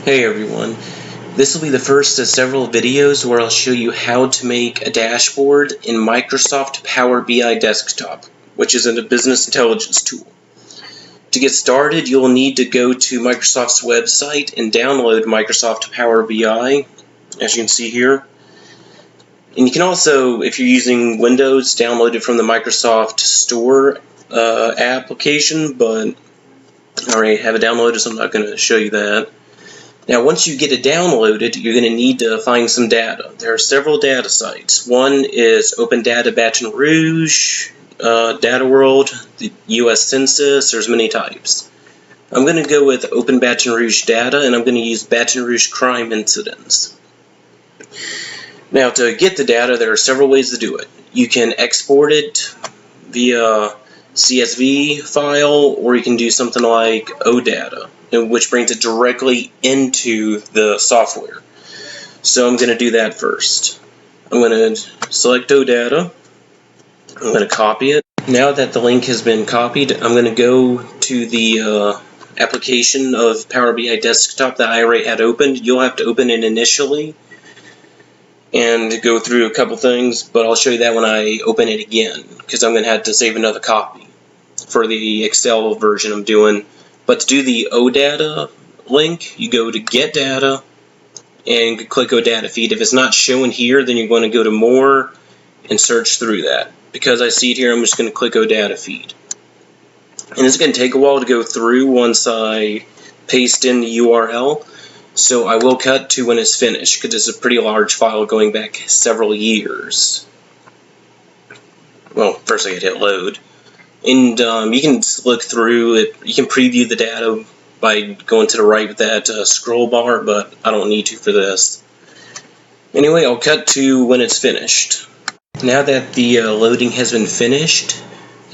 Hey everyone, this will be the first of several videos where I'll show you how to make a dashboard in Microsoft Power BI Desktop, which is a business intelligence tool. To get started, you'll need to go to Microsoft's website and download Microsoft Power BI, as you can see here. And you can also, if you're using Windows, download it from the Microsoft Store application, but I already have it downloaded, so I'm not going to show you that. Now, once you get it downloaded, you're going to need to find some data. There are several data sites. One is Open Data Baton Rouge, Data World, the U.S. Census. There's many types. I'm going to go with Open Baton Rouge Data, and I'm going to use Baton Rouge crime incidents. Now, to get the data, there are several ways to do it. You can export it via CSV file, or you can do something like OData, which brings it directly into the software. So I'm going to do that first. I'm going to select OData. I'm going to copy it. Now that the link has been copied, I'm going to go to the application of Power BI Desktop that I already had opened. You'll have to open it initially and go through a couple things, but I'll show you that when I open it again, because I'm going to have to save another copy for the Excel version I'm doing. But to do the OData link, you go to Get Data and click OData Feed. If it's not showing here, then you're going to go to More and search through that. Because I see it here, I'm just going to click OData Feed. And it's going to take a while to go through once I paste in the URL. So I will cut to when it's finished, because it's a pretty large file going back several years. Well, first I gotta hit load. And you can look through it. You can preview the data by going to the right with that scroll bar, but I don't need to for this. Anyway, I'll cut to when it's finished. Now that the loading has been finished,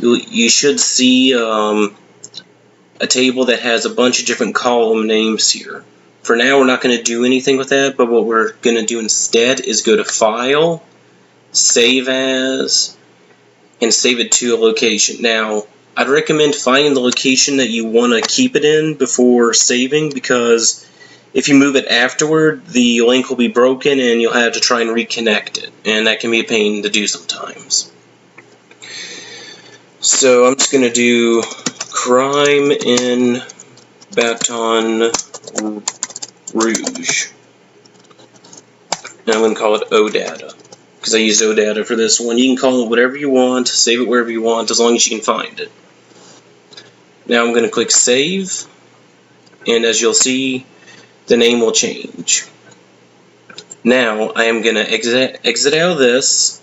you should see a table that has a bunch of different column names here. For now, we're not going to do anything with that, but what we're going to do instead is go to File, Save As, and save it to a location. Now, I'd recommend finding the location that you want to keep it in before saving, because if you move it afterward, the link will be broken and you'll have to try and reconnect it, and that can be a pain to do sometimes. So I'm just going to do crime in Baton Rouge, and I'm going to call it OData, because I use OData for this one. You can call it whatever you want, save it wherever you want, as long as you can find it. Now I'm going to click Save, and as you'll see, the name will change. Now I am going to exit out of this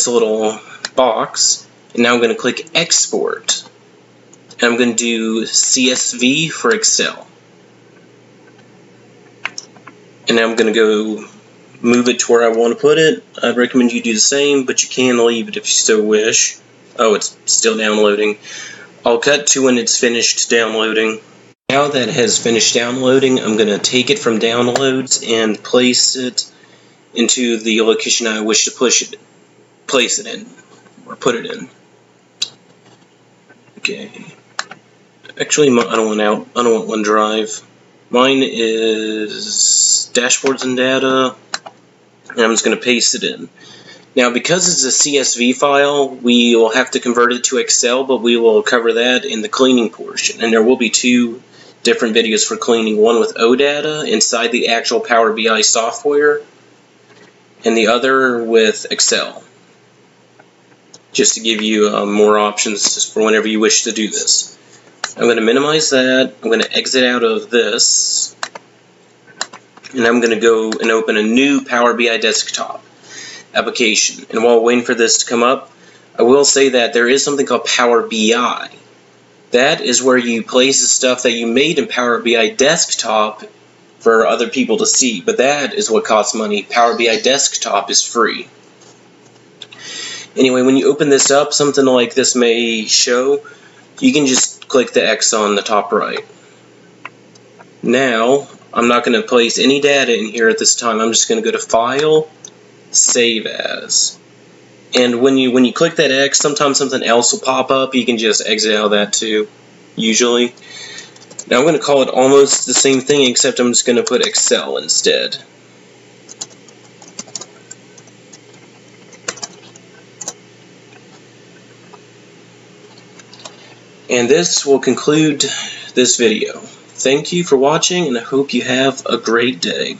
little box, and now I'm going to click Export, and I'm going to do CSV for Excel. And now I'm going to go move it to where I want to put it. I'd recommend you do the same, but you can leave it if you so wish. Oh, it's still downloading. I'll cut to when it's finished downloading. Now that it has finished downloading, I'm going to take it from downloads and place it into the location I wish to place it in, or put it in. Okay. Actually, I don't want OneDrive. Mine is Dashboards and Data, and I'm just going to paste it in. Now, because it's a CSV file, we will have to convert it to Excel, but we will cover that in the cleaning portion. And there will be two different videos for cleaning, one with OData inside the actual Power BI software, and the other with Excel, just to give you more options for whenever you wish to do this. I'm going to minimize that. I'm going to exit out of this, and I'm going to go and open a new Power BI Desktop application. And while waiting for this to come up, I will say that there is something called Power BI. That is where you place the stuff that you made in Power BI Desktop for other people to see, but that is what costs money. Power BI Desktop is free. Anyway, when you open this up, something like this may show. You can just click the X on the top right. Now, I'm not going to place any data in here at this time. I'm just going to go to File, Save As. And when you click that X, sometimes something else will pop up. You can just exit out of that too, usually. Now I'm going to call it almost the same thing, except I'm just going to put Excel instead. And this will conclude this video. Thank you for watching, and I hope you have a great day.